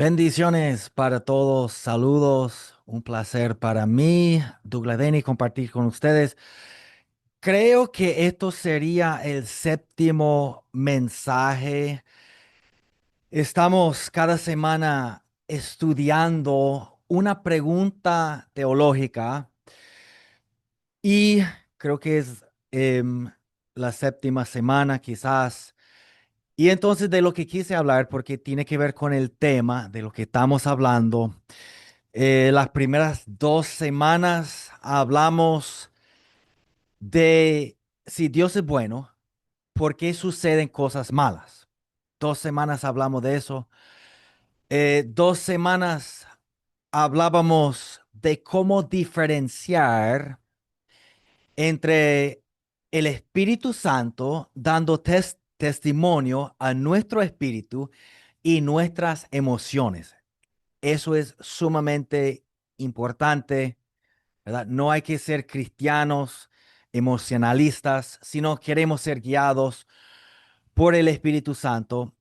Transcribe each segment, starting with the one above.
Bendiciones para todos, saludos, un placer para mí, Douglas Denny, compartir con ustedes. Creo que esto sería el séptimo mensaje. Estamos cada semana estudiando una pregunta teológica y creo que es la séptima semana quizás. Y entonces de lo que quise hablar, porque tiene que ver con el tema de lo que estamos hablando. Las primeras 2 semanas hablamos de si Dios es bueno, ¿por qué suceden cosas malas? 2 semanas hablamos de eso. 2 semanas hablábamos de cómo diferenciar entre el Espíritu Santo dando testimonio a nuestro espíritu y nuestras emociones. Eso es sumamente importante, ¿verdad? No hay que ser cristianos emocionalistas, sino queremos ser guiados por el Espíritu Santo.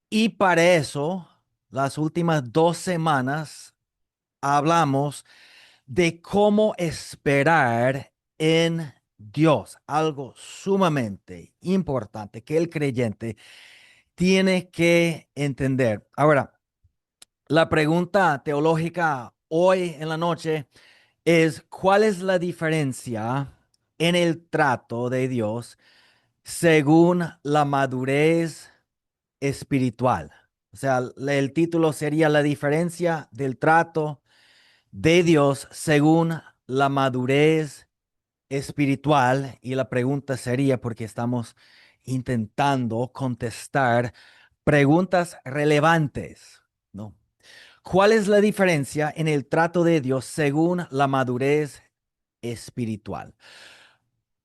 Y para eso, las últimas 2 semanas hablamos de cómo esperar en Dios, algo sumamente importante que el creyente tiene que entender. Ahora, la pregunta teológica hoy en la noche es: ¿cuál es la diferencia en el trato de Dios según la madurez espiritual? O sea, el título sería la diferencia del trato de Dios según la madurez espiritual. Y la pregunta sería, porque estamos intentando contestar preguntas relevantes, ¿no? ¿Cuál es la diferencia en el trato de Dios según la madurez espiritual?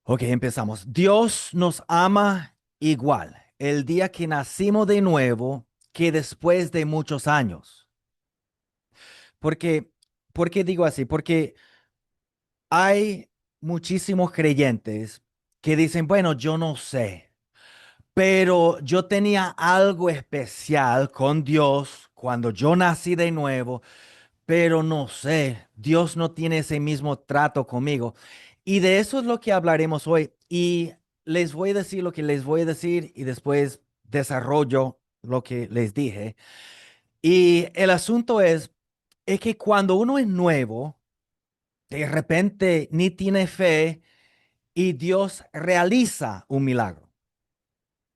Ok, empezamos. Dios nos ama igual el día que nacimos de nuevo que después de muchos años. Porque, ¿por qué digo así? Porque hay muchísimos creyentes que dicen, bueno, yo no sé, pero yo tenía algo especial con Dios cuando yo nací de nuevo, pero no sé, Dios no tiene ese mismo trato conmigo. Y de eso es lo que hablaremos hoy. Y les voy a decir lo que les voy a decir y después desarrollo lo que les dije. Y el asunto es que cuando uno es nuevo, de repente ni tiene fe y Dios realiza un milagro.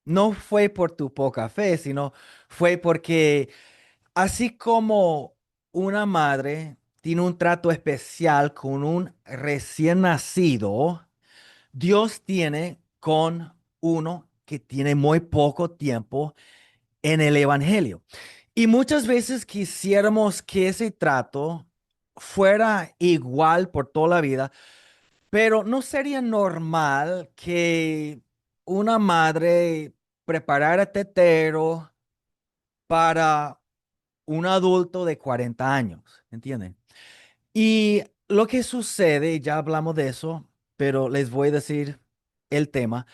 No fue por tu poca fe, sino fue porque así como una madre tiene un trato especial con un recién nacido, Dios tiene con uno que tiene muy poco tiempo en el Evangelio. Y muchas veces quisiéramos que ese trato fuera igual por toda la vida, pero ¿no sería normal que una madre preparara tetero para un adulto de 40 años? ¿Entienden? Y lo que sucede, y ya hablamos de eso, pero les voy a decir el tema.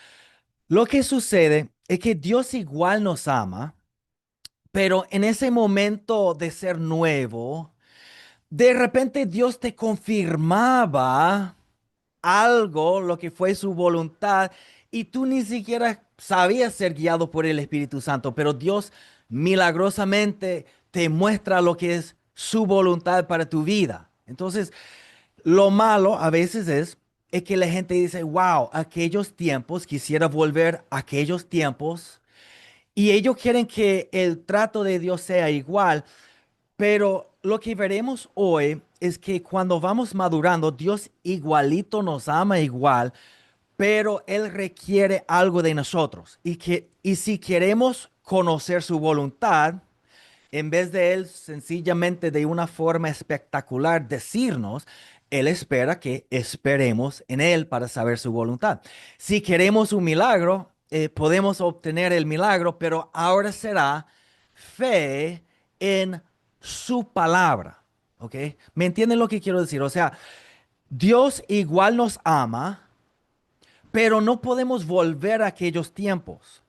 Lo que sucede es que Dios igual nos ama, pero en ese momento de ser nuevo, de repente Dios te confirmaba algo, lo que fue su voluntad, y tú ni siquiera sabías ser guiado por el Espíritu Santo, pero Dios milagrosamente te muestra lo que es su voluntad para tu vida. Entonces, lo malo a veces es que la gente dice, wow, aquellos tiempos, quisiera volver a aquellos tiempos, y ellos quieren que el trato de Dios sea igual, pero lo que veremos hoy es que cuando vamos madurando, Dios igualito nos ama igual, pero Él requiere algo de nosotros. Y si queremos conocer su voluntad, en vez de Él sencillamente de una forma espectacular decirnos, Él espera que esperemos en Él para saber su voluntad. Si queremos un milagro, podemos obtener el milagro, pero ahora será fe en su palabra. ¿Ok? ¿Me entienden lo que quiero decir? O sea, Dios igual nos ama, pero no podemos volver a aquellos tiempos.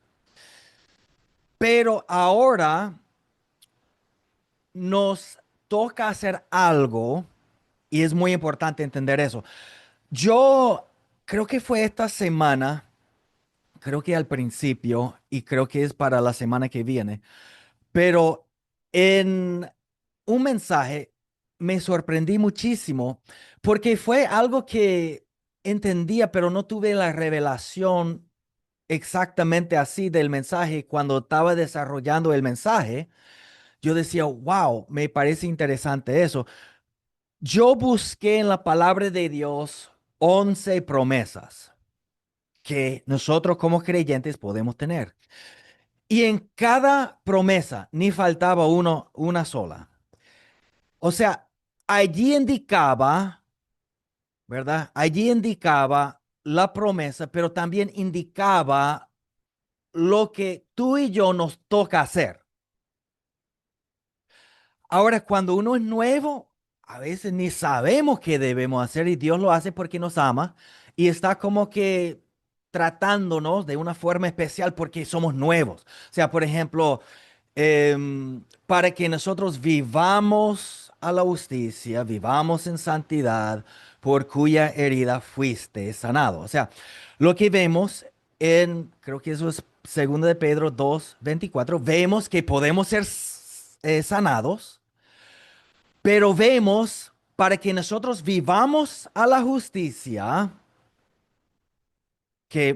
Pero ahora nos toca hacer algo y es muy importante entender eso. Yo creo que fue esta semana, creo que al principio y creo que es para la semana que viene, pero en un mensaje me sorprendí muchísimo porque fue algo que entendía, pero no tuve la revelación exactamente así del mensaje cuando estaba desarrollando el mensaje. Yo decía, wow, me parece interesante eso. Yo busqué en la palabra de Dios 11 promesas que nosotros como creyentes podemos tener. Y en cada promesa ni faltaba una sola. O sea, allí indicaba, ¿verdad? Allí indicaba la promesa, pero también indicaba lo que tú y yo nos toca hacer. Ahora, cuando uno es nuevo, a veces ni sabemos qué debemos hacer y Dios lo hace porque nos ama y está como que tratándonos de una forma especial porque somos nuevos. O sea, por ejemplo, para que nosotros vivamos a la justicia, vivamos en santidad, por cuya herida fuiste sanado. O sea, lo que vemos creo que eso es 2 de Pedro 2:24, vemos que podemos ser sanados, pero vemos para que nosotros vivamos a la justicia, que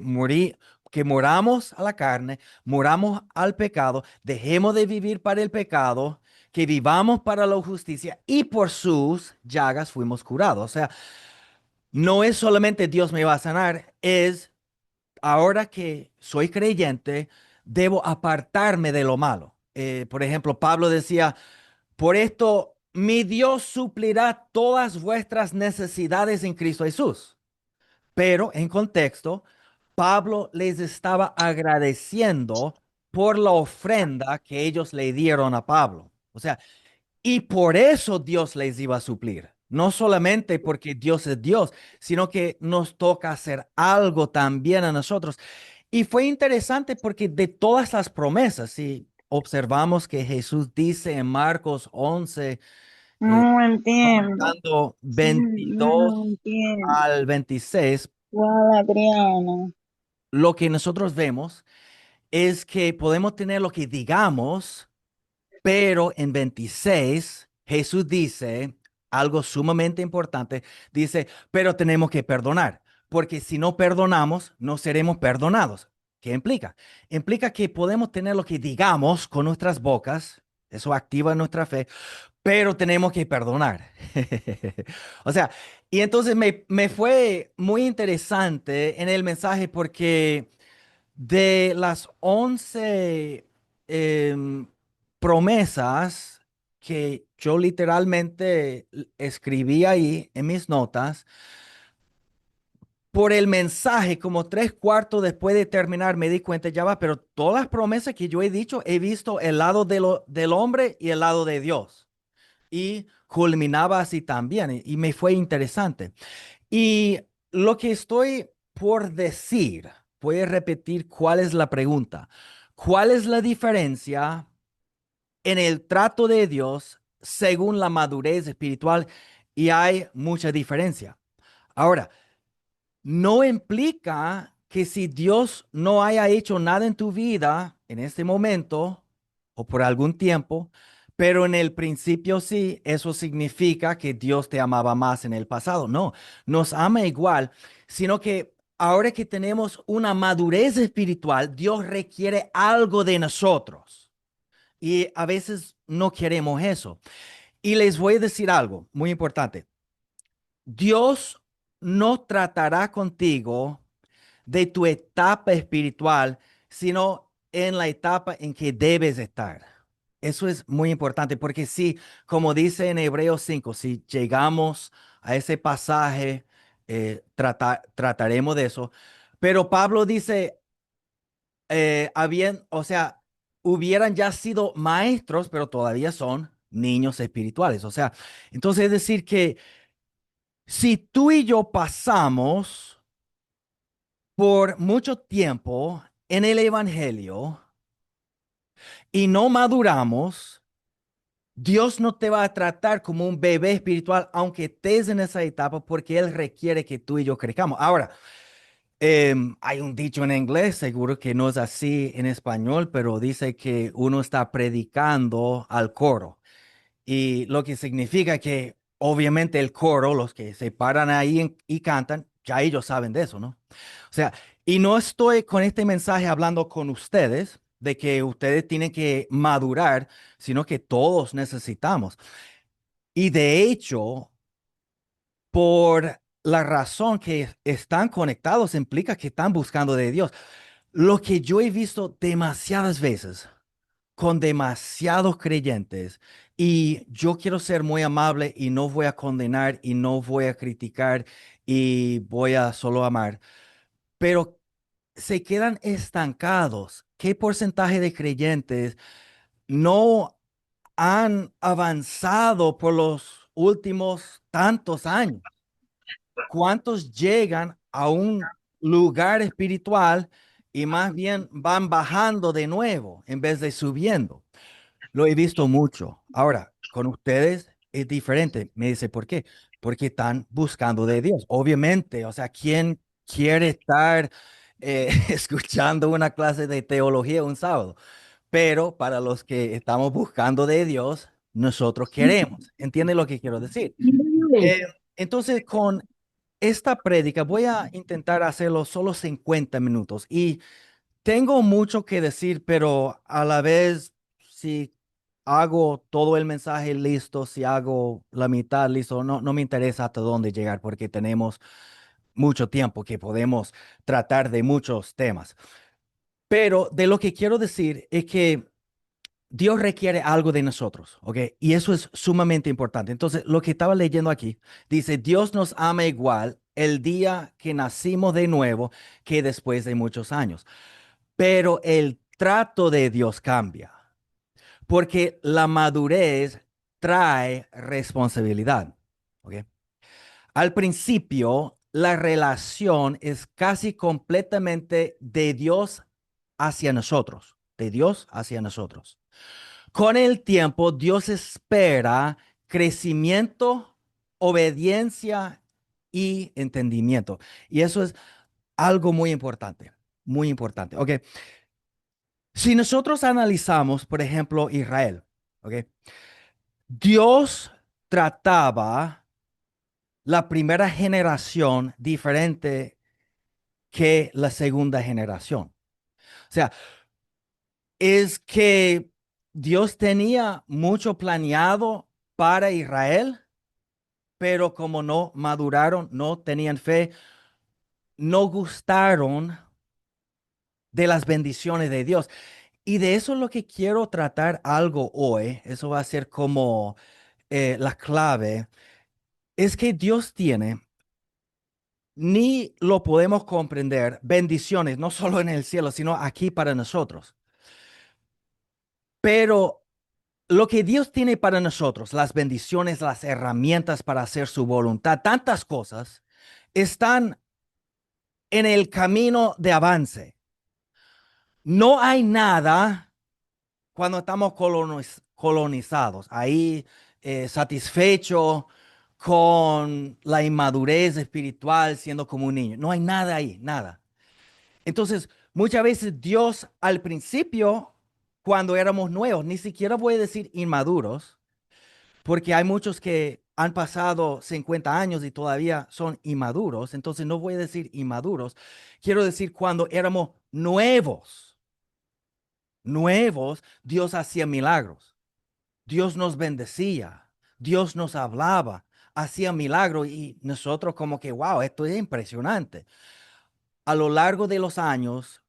que moramos a la carne, moramos al pecado, dejemos de vivir para el pecado, que vivamos para la justicia y por sus llagas fuimos curados. O sea, no es solamente Dios me va a sanar, es ahora que soy creyente, debo apartarme de lo malo. Por ejemplo, Pablo decía, por esto mi Dios suplirá todas vuestras necesidades en Cristo Jesús. Pero en contexto, Pablo les estaba agradeciendo por la ofrenda que ellos le dieron a Pablo. O sea, y por eso Dios les iba a suplir. No solamente porque Dios es Dios, sino que nos toca hacer algo también a nosotros. Y fue interesante porque de todas las promesas, si observamos que Jesús dice en Marcos 11, eh, No entiendo. comenzando No 22 entiendo. al 26, ¿Cuál, Adriana? lo que nosotros vemos es que podemos tener lo que digamos, pero en 26 Jesús dice algo sumamente importante, dice, pero tenemos que perdonar, porque si no perdonamos, no seremos perdonados. ¿Qué implica? Implica que podemos tener lo que digamos con nuestras bocas, eso activa nuestra fe, pero tenemos que perdonar. O sea, y entonces me fue muy interesante en el mensaje porque de las 11 em, promesas que yo literalmente escribí ahí en mis notas, por el mensaje, como 3/4 después de terminar, me di cuenta, ya va, pero todas las promesas que yo he dicho, he visto el lado del hombre y el lado de Dios. Y culminaba así también, y me fue interesante. Y lo que estoy por decir, voy a repetir cuál es la pregunta. ¿Cuál es la diferencia en el trato de Dios según la madurez espiritual? Y hay mucha diferencia. Ahora, no implica que si Dios no haya hecho nada en tu vida en este momento o por algún tiempo, pero en el principio sí, eso significa que Dios te amaba más en el pasado. No, nos ama igual, sino que ahora que tenemos una madurez espiritual, Dios requiere algo de nosotros y a veces no queremos eso. Y les voy a decir algo muy importante. Dios no tratará contigo de tu etapa espiritual, sino en la etapa en que debes estar. Eso es muy importante porque si, como dice en Hebreos 5, si llegamos a ese pasaje, trataremos de eso. Pero Pablo dice, o sea, hubieran ya sido maestros, pero todavía son niños espirituales. O sea, entonces es decir que si tú y yo pasamos por mucho tiempo en el Evangelio y no maduramos, Dios no te va a tratar como un bebé espiritual, aunque estés en esa etapa, porque Él requiere que tú y yo crezcamos. Ahora, hay un dicho en inglés, seguro que no es así en español, pero dice que uno está predicando al coro. Y lo que significa que obviamente el coro, los que se paran ahí y cantan, ya ellos saben de eso, ¿no? O sea, y no estoy con este mensaje hablando con ustedes de que ustedes tienen que madurar, sino que todos necesitamos. Y de hecho, por la razón que están conectados implica que están buscando de Dios. Lo que yo he visto demasiadas veces con demasiados creyentes, y yo quiero ser muy amable y no voy a condenar y no voy a criticar y voy a solo amar, pero se quedan estancados. ¿Qué porcentaje de creyentes no han avanzado por los últimos tantos años? ¿Cuántos llegan a un lugar espiritual y más bien van bajando de nuevo en vez de subiendo? Lo he visto mucho. Ahora, con ustedes es diferente. Me dice, ¿por qué? Porque están buscando de Dios. Obviamente, o sea, ¿quién quiere estar escuchando una clase de teología un sábado? Pero para los que estamos buscando de Dios, nosotros queremos. ¿Entiende lo que quiero decir? Eh, entonces, con esta prédica voy a intentar hacerlo solo 50 minutos y tengo mucho que decir, pero a la vez, si hago todo el mensaje listo, si hago la mitad listo, no me interesa hasta dónde llegar porque tenemos mucho tiempo que podemos tratar de muchos temas. Pero de lo que quiero decir es que Dios requiere algo de nosotros, ¿ok? Y eso es sumamente importante. Entonces, lo que estaba leyendo aquí dice, Dios nos ama igual el día que nacimos de nuevo que después de muchos años. Pero el trato de Dios cambia, porque la madurez trae responsabilidad, ¿ok? Al principio, la relación es casi completamente de Dios hacia nosotros, de Dios hacia nosotros. Con el tiempo, Dios espera crecimiento, obediencia y entendimiento. Y eso es algo muy importante, muy importante. Ok, si nosotros analizamos, por ejemplo, Israel, ok, Dios trataba la primera generación diferente que la segunda generación. O sea, es que Dios tenía mucho planeado para Israel, pero como no maduraron, no tenían fe, no gustaron de las bendiciones de Dios. Y de eso es lo que quiero tratar algo hoy. Eso va a ser como la clave. Es que Dios tiene, ni lo podemos comprender, bendiciones, no solo en el cielo, sino aquí para nosotros. Pero lo que Dios tiene para nosotros, las bendiciones, las herramientas para hacer su voluntad, tantas cosas, están en el camino de avance. No hay nada cuando estamos colonizados, ahí satisfecho con la inmadurez espiritual, siendo como un niño. No hay nada ahí, nada. Entonces, muchas veces Dios al principio, cuando éramos nuevos, ni siquiera voy a decir inmaduros, porque hay muchos que han pasado 50 años y todavía son inmaduros, entonces no voy a decir inmaduros, quiero decir cuando éramos nuevos, Dios hacía milagros, Dios nos bendecía, Dios nos hablaba, hacía milagros y nosotros como que, wow, esto es impresionante. A lo largo de los años,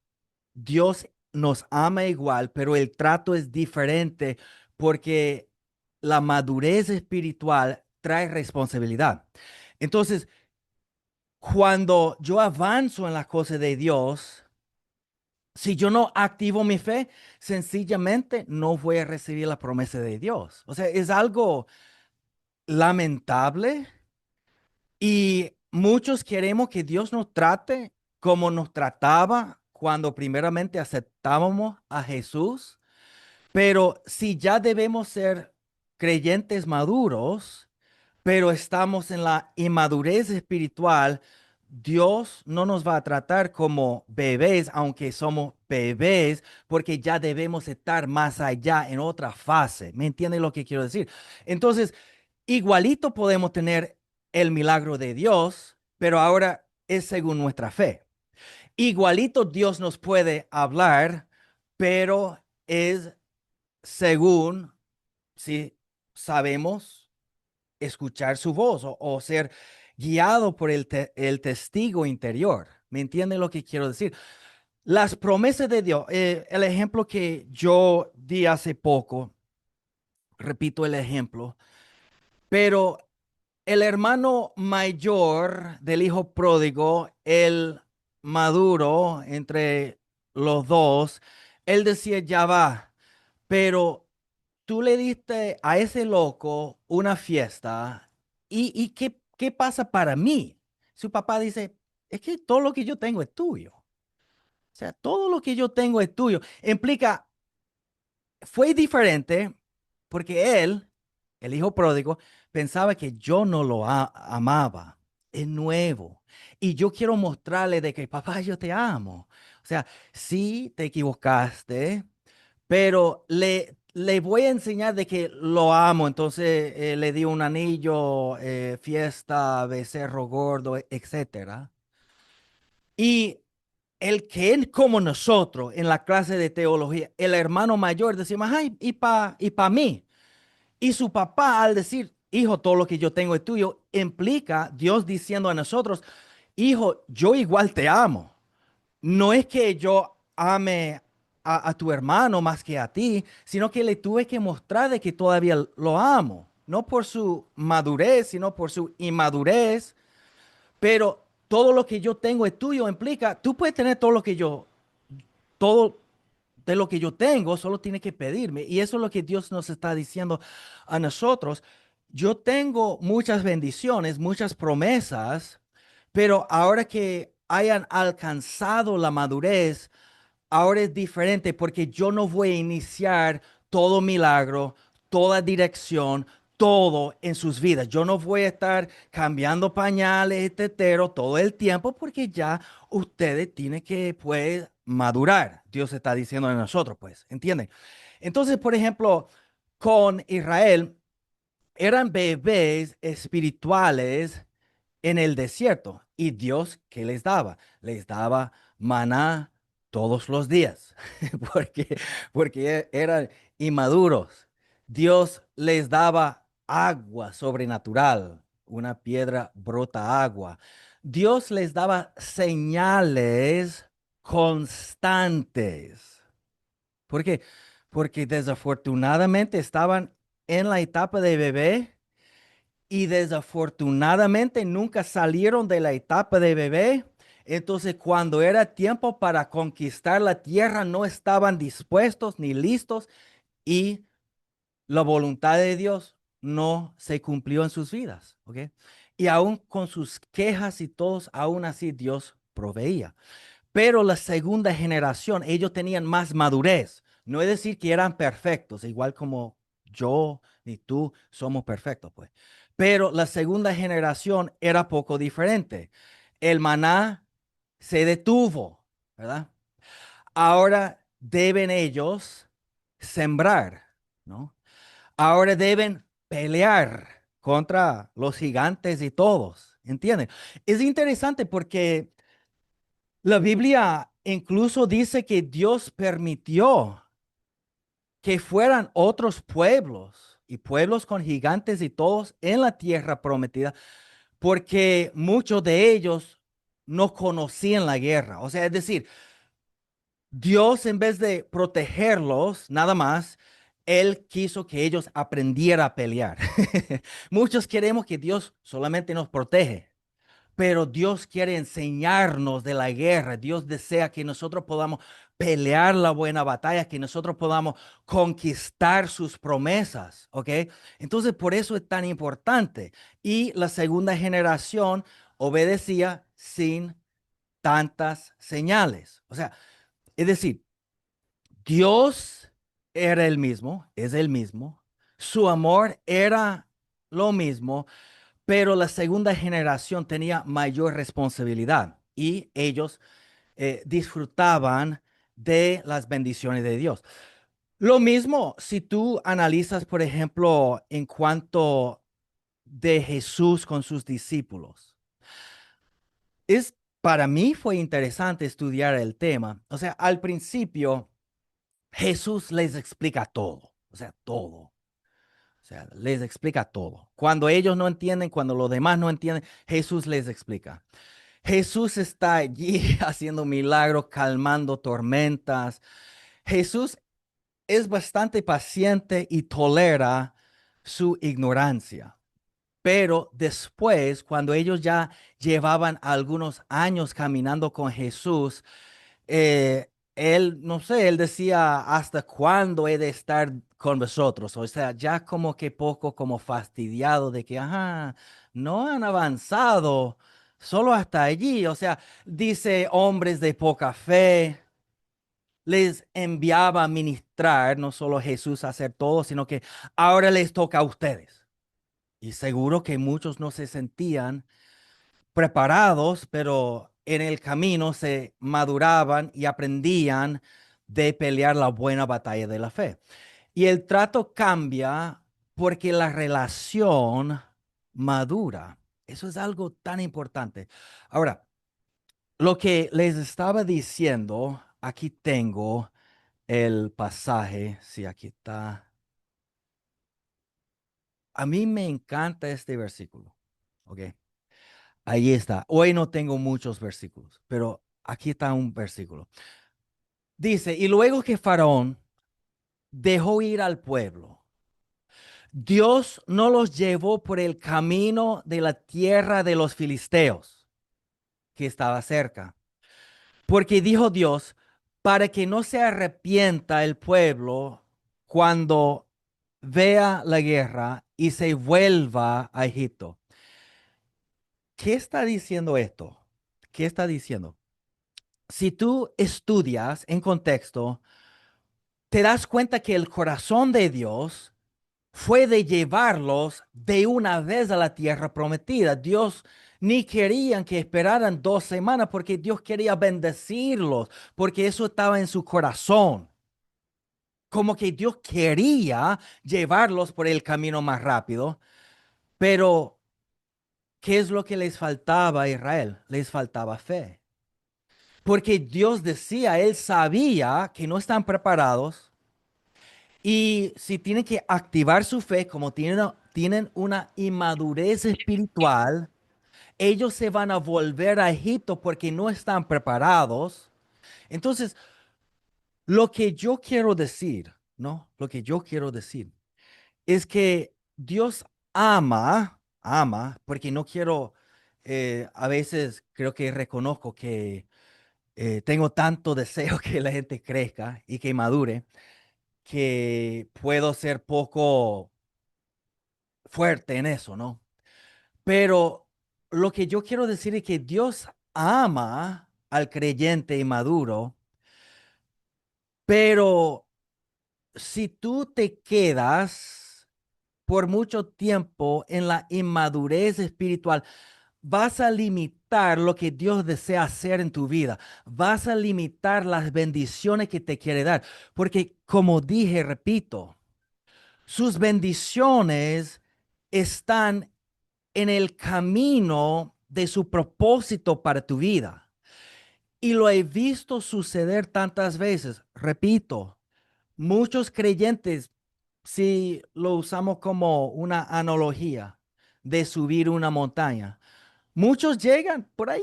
Dios nos ama igual, pero el trato es diferente porque la madurez espiritual trae responsabilidad. Entonces, cuando yo avanzo en las cosas de Dios, si yo no activo mi fe, sencillamente no voy a recibir la promesa de Dios. O sea, es algo lamentable y muchos queremos que Dios nos trate como nos trataba cuando primeramente aceptábamos a Jesús. Pero si ya debemos ser creyentes maduros, pero estamos en la inmadurez espiritual, Dios no nos va a tratar como bebés, aunque somos bebés, porque ya debemos estar más allá en otra fase. ¿Me entienden lo que quiero decir? Entonces, igualito podemos tener el milagro de Dios, pero ahora es según nuestra fe. Igualito Dios nos puede hablar, pero es según si sabemos escuchar su voz o ser guiado por el testigo interior. ¿Me entienden lo que quiero decir? Las promesas de Dios, el ejemplo que yo di hace poco, repito el ejemplo, pero el hermano mayor del hijo pródigo, el maduro entre los dos, él decía, ya va, pero tú le diste a ese loco una fiesta y ¿qué pasa para mí? Su papá dice, es que todo lo que yo tengo es tuyo. O sea, todo lo que yo tengo es tuyo. Implica, fue diferente porque él, el hijo pródigo, pensaba que yo no lo amaba. Es nuevo. Y yo quiero mostrarle de que, papá, yo te amo. O sea, sí te equivocaste, pero le voy a enseñar de que lo amo. Entonces le di un anillo, fiesta, becerro gordo, etcétera. Y el que es como nosotros en la clase de teología, el hermano mayor, decimos, ay, y pa mí. Y su papá al decir, hijo, todo lo que yo tengo es tuyo, implica Dios diciendo a nosotros, hijo, yo igual te amo. No es que yo ame a tu hermano más que a ti, sino que le tuve que mostrar de que todavía lo amo. No por su madurez, sino por su inmadurez. Pero todo lo que yo tengo es tuyo, implica, tú puedes tener todo de lo que yo tengo, solo tienes que pedirme. Y eso es lo que Dios nos está diciendo a nosotros. Yo tengo muchas bendiciones, muchas promesas, pero ahora que hayan alcanzado la madurez, ahora es diferente porque yo no voy a iniciar todo milagro, toda dirección, todo en sus vidas. Yo no voy a estar cambiando pañales, tetero todo el tiempo porque ya ustedes tienen que, pues, madurar. Dios está diciendo a nosotros, pues, ¿entienden? Entonces, por ejemplo, con Israel, eran bebés espirituales en el desierto. ¿Y Dios qué les daba? Les daba maná todos los días, porque, porque eran inmaduros. Dios les daba agua sobrenatural, una piedra brota agua. Dios les daba señales constantes. ¿Por qué? Porque desafortunadamente estaban en la etapa de bebé y desafortunadamente nunca salieron de la etapa de bebé. Entonces, cuando era tiempo para conquistar la tierra, no estaban dispuestos ni listos y la voluntad de Dios no se cumplió en sus vidas, ¿ok? Y aún con sus quejas y todos, aún así Dios proveía. Pero la segunda generación, ellos tenían más madurez. No es decir que eran perfectos, igual como yo ni tú somos perfectos, pues. Pero la segunda generación era poco diferente. El maná se detuvo, ¿verdad? Ahora deben ellos sembrar, ¿no? Ahora deben pelear contra los gigantes y todos, ¿entienden? Es interesante porque la Biblia incluso dice que Dios permitió que fueran otros pueblos y pueblos con gigantes y todos en la tierra prometida, porque muchos de ellos no conocían la guerra. O sea, es decir, Dios en vez de protegerlos nada más, Él quiso que ellos aprendieran a pelear. Muchos queremos que Dios solamente nos protege. Pero Dios quiere enseñarnos de la guerra. Dios desea que nosotros podamos pelear la buena batalla, que nosotros podamos conquistar sus promesas, ¿ok? Entonces, por eso es tan importante. Y la segunda generación obedecía sin tantas señales. O sea, es decir, Dios era el mismo, es el mismo. Su amor era lo mismo, pero la segunda generación tenía mayor responsabilidad y ellos disfrutaban de las bendiciones de Dios. Lo mismo si tú analizas, por ejemplo, en cuanto de Jesús con sus discípulos. Para mí fue interesante estudiar el tema. O sea, al principio Jesús les explica todo, o sea, todo. O sea, les explica todo. Cuando ellos no entienden, cuando los demás no entienden, Jesús les explica. Jesús está allí haciendo milagros, calmando tormentas. Jesús es bastante paciente y tolera su ignorancia. Pero después, cuando ellos ya llevaban algunos años caminando con Jesús, él, no sé, él decía, ¿hasta cuándo he de estar con vosotros? O sea, ya como que poco como fastidiado de que, ajá, no han avanzado, solo hasta allí. O sea, dice, hombres de poca fe, les enviaba a ministrar, no solo Jesús a hacer todo, sino que ahora les toca a ustedes. Y seguro que muchos no se sentían preparados, pero en el camino se maduraban y aprendían de pelear la buena batalla de la fe. Y el trato cambia porque la relación madura. Eso es algo tan importante. Ahora, lo que les estaba diciendo, aquí tengo el pasaje. Sí, aquí está. A mí me encanta este versículo. ¿Ok? Ahí está. Hoy no tengo muchos versículos, pero aquí está un versículo. Dice, y luego que Faraón dejó ir al pueblo, Dios no los llevó por el camino de la tierra de los filisteos, que estaba cerca, porque dijo Dios, para que no se arrepienta el pueblo cuando vea la guerra y se vuelva a Egipto. ¿Qué está diciendo esto? ¿Qué está diciendo? Si tú estudias en contexto, te das cuenta que el corazón de Dios fue de llevarlos de una vez a la tierra prometida. Dios ni querían que esperaran 2 semanas porque Dios quería bendecirlos, porque eso estaba en su corazón. Como que Dios quería llevarlos por el camino más rápido, pero ¿qué es lo que les faltaba a Israel? Les faltaba fe. Porque Dios decía, Él sabía que no están preparados. Y si tienen que activar su fe, como tienen una inmadurez espiritual, ellos se van a volver a Egipto porque no están preparados. Entonces, lo que yo quiero decir, ¿no? Lo que yo quiero decir es que Dios ama, porque no quiero, a veces creo que reconozco que tengo tanto deseo que la gente crezca y que madure, que puedo ser poco fuerte en eso, ¿no? Pero lo que yo quiero decir es que Dios ama al creyente inmaduro, pero si tú te quedas por mucho tiempo en la inmadurez espiritual, vas a limitar lo que Dios desea hacer en tu vida. Vas a limitar las bendiciones que te quiere dar. Porque como dije, repito, sus bendiciones están en el camino de su propósito para tu vida. Y lo he visto suceder tantas veces. Repito, muchos creyentes, si lo usamos como una analogía de subir una montaña, muchos llegan por ahí,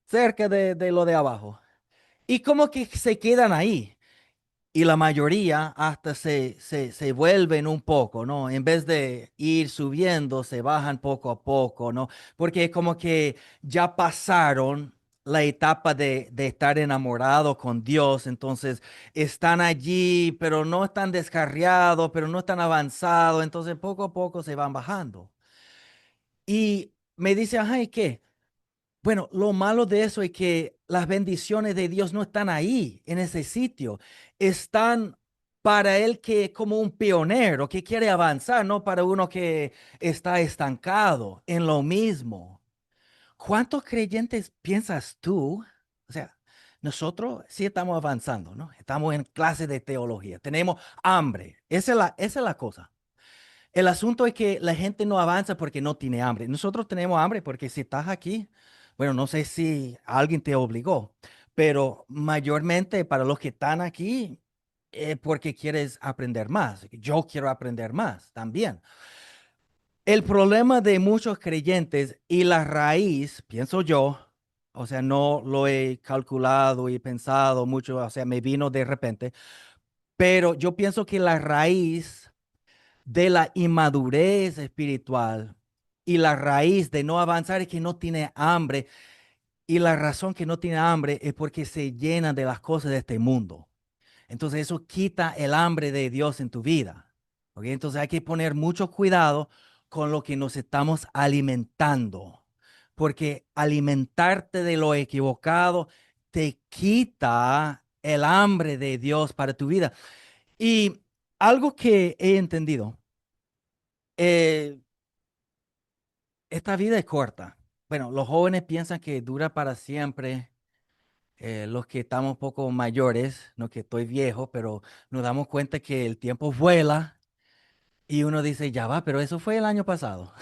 cerca de lo de abajo. Y como que se quedan ahí. Y la mayoría hasta se vuelven un poco, ¿no? En vez de ir subiendo, se bajan poco a poco, ¿no? Porque como que ya pasaron la etapa de estar enamorado con Dios, entonces están allí, pero no están descarriados, pero no están avanzados, entonces poco a poco se van bajando. Y me dice, ajá, ¿y qué? Bueno, lo malo de eso es que las bendiciones de Dios no están ahí, en ese sitio. Están para el que como un pionero que quiere avanzar, no para uno que está estancado en lo mismo. ¿Cuántos creyentes piensas tú? O sea, nosotros sí estamos avanzando, ¿no? Estamos en clase de teología, tenemos hambre. Esa es la cosa. El asunto es que la gente no avanza porque no tiene hambre. Nosotros tenemos hambre porque si estás aquí, bueno, no sé si alguien te obligó, pero mayormente para los que están aquí, porque quieres aprender más. Yo quiero aprender más también. El problema de muchos creyentes y la raíz, pienso yo, o sea, no lo he calculado y pensado mucho, o sea, me vino de repente, pero yo pienso que la raíz de la inmadurez espiritual y la raíz de no avanzar es que no tiene hambre, y la razón que no tiene hambre es porque se llena de las cosas de este mundo. Entonces eso quita el hambre de Dios en tu vida. ¿Ok? Entonces hay que poner mucho cuidado con lo que nos estamos alimentando, porque alimentarte de lo equivocado te quita el hambre de Dios para tu vida. Y algo que he entendido, eh, esta vida es corta. Bueno, los jóvenes piensan que dura para siempre. Los que estamos un poco mayores, no que estoy viejo, pero nos damos cuenta que el tiempo vuela y uno dice, ya va, pero eso fue el año pasado,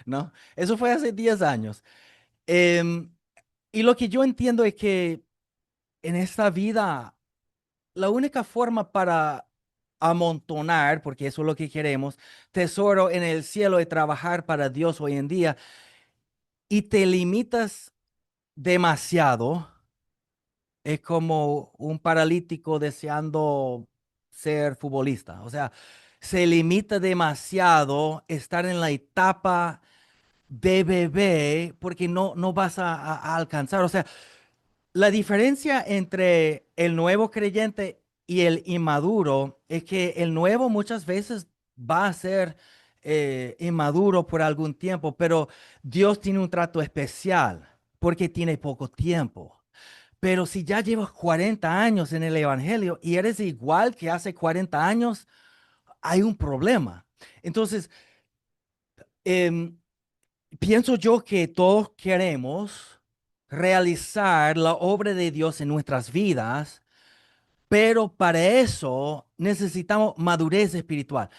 ¿no? Eso fue hace 10 años. Em, y lo que yo entiendo es que en esta vida, la única forma para amontonar, porque eso es lo que queremos, tesoro en el cielo de trabajar para Dios hoy en día, y te limitas demasiado. Es como un paralítico deseando ser futbolista. O sea, se limita demasiado estar en la etapa de bebé porque no vas a alcanzar. O sea, la diferencia entre el nuevo creyente y el inmaduro es que el nuevo muchas veces va a ser inmaduro por algún tiempo, pero Dios tiene un trato especial porque tiene poco tiempo. Pero si ya llevas 40 años en el Evangelio y eres igual que hace 40 años, hay un problema. Entonces, em, pienso yo que todos queremos realizar la obra de Dios en nuestras vidas, pero para eso necesitamos madurez espiritual.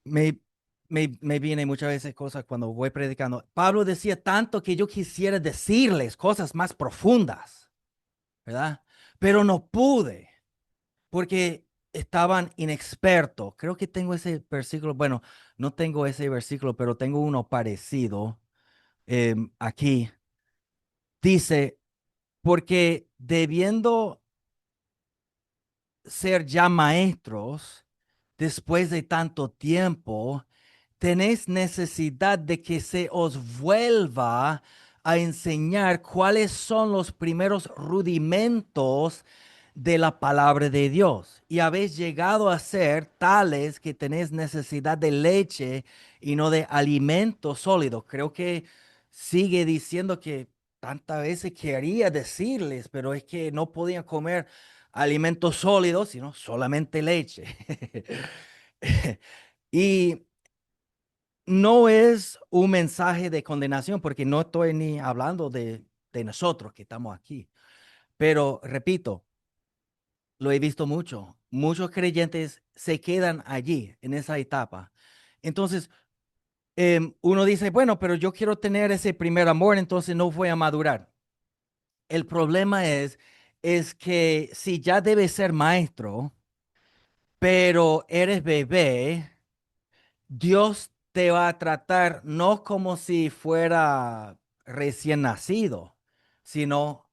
Me, me viene muchas veces cosas cuando voy predicando. Pablo decía tanto que yo quisiera decirles cosas más profundas, ¿verdad? Pero no pude, porque estaban inexpertos. Creo que tengo ese versículo, bueno, no tengo ese versículo, pero tengo uno parecido aquí. Dice, porque debiendo ser ya maestros, después de tanto tiempo, tenéis necesidad de que se os vuelva a enseñar cuáles son los primeros rudimentos de la palabra de Dios. Y habéis llegado a ser tales que tenéis necesidad de leche y no de alimento sólido. Creo que sigue diciendo que tantas veces quería decirles, pero es que no podían comer alimentos sólidos, sino solamente leche. Y no es un mensaje de condenación, porque no estoy ni hablando de nosotros que estamos aquí. Pero repito, lo he visto mucho. Muchos creyentes se quedan allí, en esa etapa. Entonces, uno dice, bueno, pero yo quiero tener ese primer amor, entonces no voy a madurar. El problema es que si ya debes ser maestro, pero eres bebé, Dios te va a tratar no como si fuera recién nacido, sino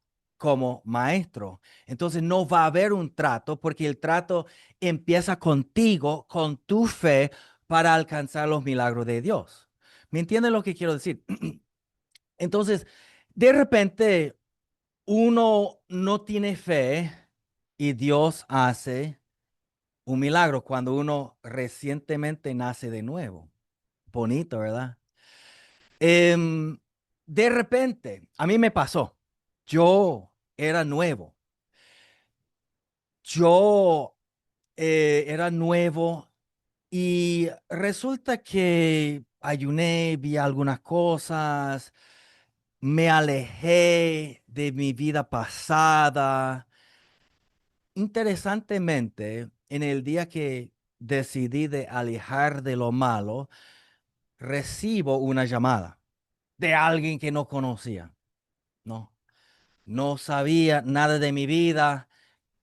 como maestro. Entonces no va a haber un trato porque el trato empieza contigo, con tu fe para alcanzar los milagros de Dios. ¿Me entienden lo que quiero decir? Entonces, de repente, uno no tiene fe y Dios hace un milagro cuando uno recientemente nace de nuevo. Bonito, ¿verdad? Em, de repente, a mí me pasó. Yo era nuevo. Yo era nuevo y resulta que ayuné, vi algunas cosas, me alejé de mi vida pasada. Interesantemente, en el día que decidí de alejar de lo malo, recibo una llamada de alguien que no conocía, ¿no? No sabía nada de mi vida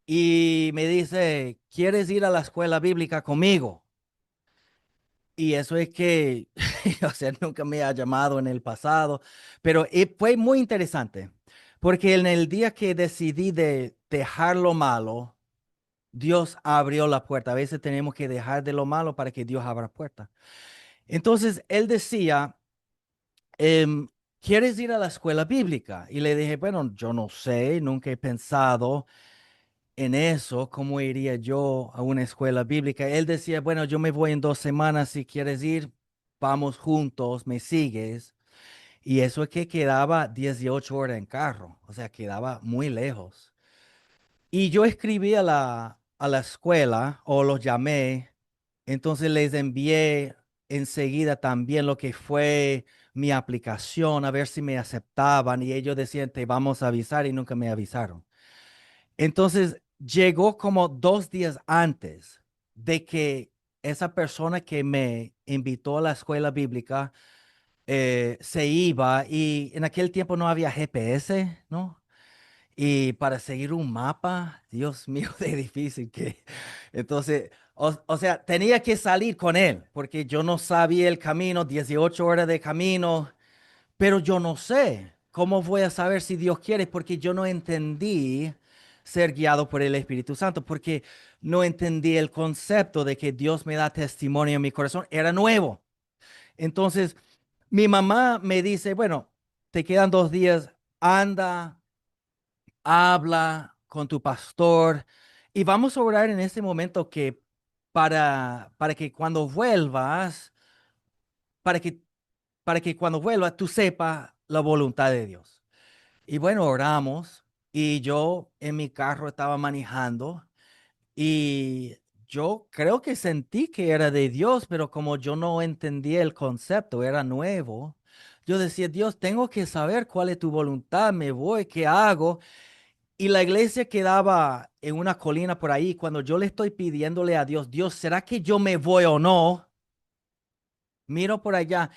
y me dice, ¿quieres ir a la escuela bíblica conmigo? Y eso es que, o sea, nunca me ha llamado en el pasado, pero fue muy interesante, porque en el día que decidí de dejar lo malo, Dios abrió la puerta. A veces tenemos que dejar de lo malo para que Dios abra puerta. Entonces, él decía, em, ¿quieres ir a la escuela bíblica? Y le dije, bueno, yo no sé, nunca he pensado en eso, cómo iría yo a una escuela bíblica. Él decía, bueno, yo me voy en 2 semanas, si quieres ir, vamos juntos, me sigues. Y eso es que quedaba 18 horas en carro, o sea, quedaba muy lejos. Y yo escribí a la escuela o los llamé, entonces les envié enseguida también lo que fue mi aplicación, a ver si me aceptaban y ellos decían, te vamos a avisar y nunca me avisaron. Entonces llegó como 2 días antes de que esa persona que me invitó a la escuela bíblica se iba y en aquel tiempo no había GPS, ¿no? Y para seguir un mapa, Dios mío, de difícil que. Entonces, o sea, tenía que salir con él porque yo no sabía el camino, 18 horas de camino, pero yo no sé cómo voy a saber si Dios quiere porque yo no entendí ser guiado por el Espíritu Santo, porque no entendí el concepto de que Dios me da testimonio en mi corazón. Era nuevo. Entonces, mi mamá me dice, bueno, te quedan 2 días, anda, habla con tu pastor y vamos a orar en este momento que para que cuando vuelvas, para que, para que cuando vuelvas tú sepas la voluntad de Dios. Y bueno, oramos y yo en mi carro estaba manejando y yo creo que sentí que era de Dios, pero como yo no entendía el concepto, era nuevo. Yo decía, Dios, tengo que saber cuál es tu voluntad, me voy, ¿qué hago? Y la iglesia quedaba en una colina por ahí. Cuando yo le estoy pidiéndole a Dios, Dios, ¿será que yo me voy o no? Miro por allá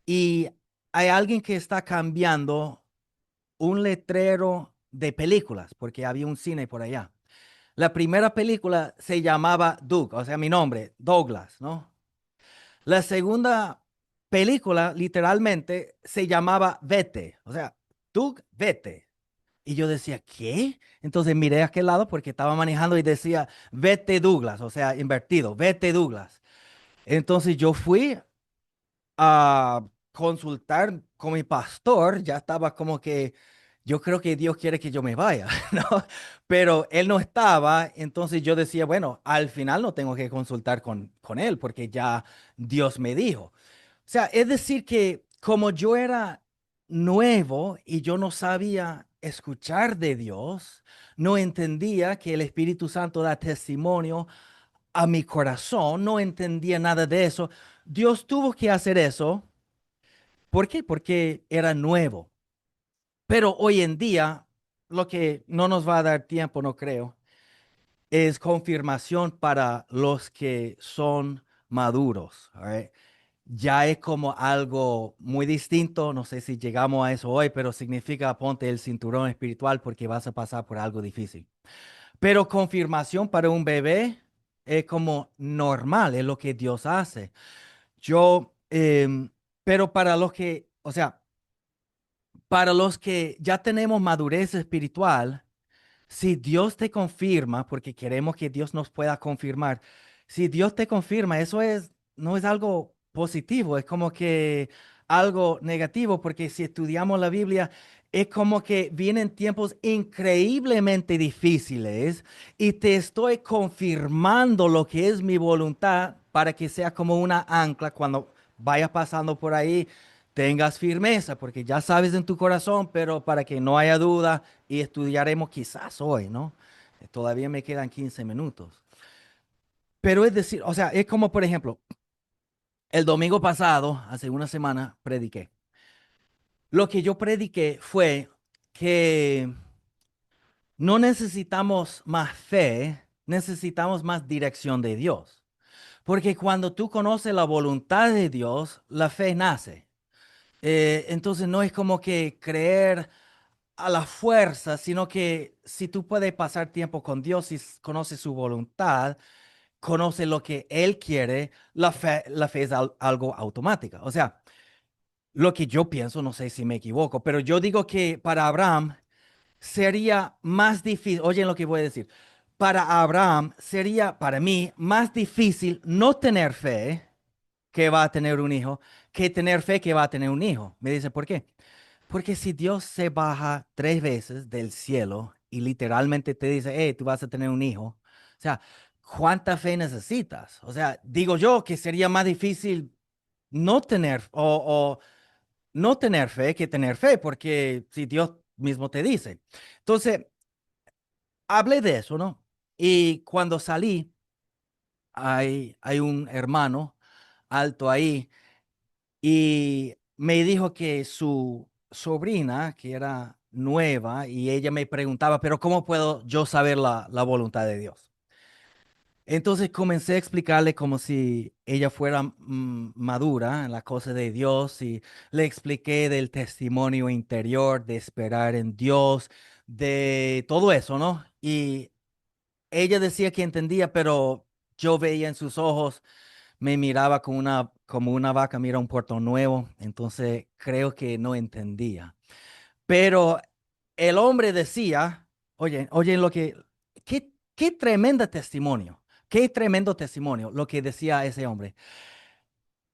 y hay alguien que está cambiando un letrero de películas, porque había un cine por allá. La primera película se llamaba Doug, o sea, mi nombre, Douglas, ¿no? La segunda película, literalmente, se llamaba Vete, o sea, Doug, vete. Y yo decía, ¿qué? Entonces miré a aquel lado porque estaba manejando y decía, vete Douglas, o sea, invertido, vete Douglas. Entonces yo fui a consultar con mi pastor, ya estaba como que yo creo que Dios quiere que yo me vaya, ¿no? Pero él no estaba, entonces yo decía, bueno, al final no tengo que consultar con él porque ya Dios me dijo. O sea, es decir que como yo era nuevo y yo no sabía escuchar de Dios, no entendía que el Espíritu Santo da testimonio a mi corazón, no entendía nada de eso. Dios tuvo que hacer eso. ¿Por qué? Porque era nuevo. Pero hoy en día, lo que no nos va a dar tiempo, no creo, es confirmación para los que son maduros. All right. Ya es como algo muy distinto. No sé si llegamos a eso hoy, pero significa ponte el cinturón espiritual porque vas a pasar por algo difícil. Pero confirmación para un bebé es como normal, es lo que Dios hace. Yo, pero para los que, o sea, para los que ya tenemos madurez espiritual, si Dios te confirma, porque queremos que Dios nos pueda confirmar, si Dios te confirma, no es algo positivo, es como que algo negativo, porque si estudiamos la Biblia, es como que vienen tiempos increíblemente difíciles y te estoy confirmando lo que es mi voluntad para que sea como una ancla cuando vayas pasando por ahí. Tengas firmeza, porque ya sabes en tu corazón, pero para que no haya duda, y estudiaremos quizás hoy, ¿no? Todavía me quedan 15 minutos. Pero es decir, o sea, es como por ejemplo, el domingo pasado, hace una semana, prediqué. Lo que yo prediqué fue que no necesitamos más fe, necesitamos más dirección de Dios. Porque cuando tú conoces la voluntad de Dios, la fe nace. Entonces no es como que creer a la fuerza, sino que si tú puedes pasar tiempo con Dios y conoces su voluntad, conoces lo que Él quiere, la fe es algo automática. O sea, lo que yo pienso, no sé si me equivoco, pero yo digo que para Abraham sería más difícil, oyen lo que voy a decir, para Abraham sería para mí más difícil no tener fe que va a tener un hijo que tener fe que va a tener un hijo. Me dice, ¿por qué? Porque si Dios se baja 3 veces del cielo y literalmente te dice, hey, tú vas a tener un hijo, o sea, ¿cuánta fe necesitas? O sea, digo yo que sería más difícil no tener o no tener fe que tener fe, porque si Dios mismo te dice. Entonces, hablé de eso, ¿no? Y cuando salí, hay un hermano alto ahí y me dijo que su sobrina, que era nueva, y ella me preguntaba, pero ¿cómo puedo yo saber la voluntad de Dios? Entonces comencé a explicarle como si ella fuera madura en la cosa de Dios y le expliqué del testimonio interior, de esperar en Dios, de todo eso, ¿no? Y ella decía que entendía, pero yo veía en sus ojos, me miraba como una vaca mira un puerto nuevo, entonces creo que no entendía. Pero el hombre decía, oye, qué tremendo testimonio, qué tremendo testimonio lo que decía ese hombre.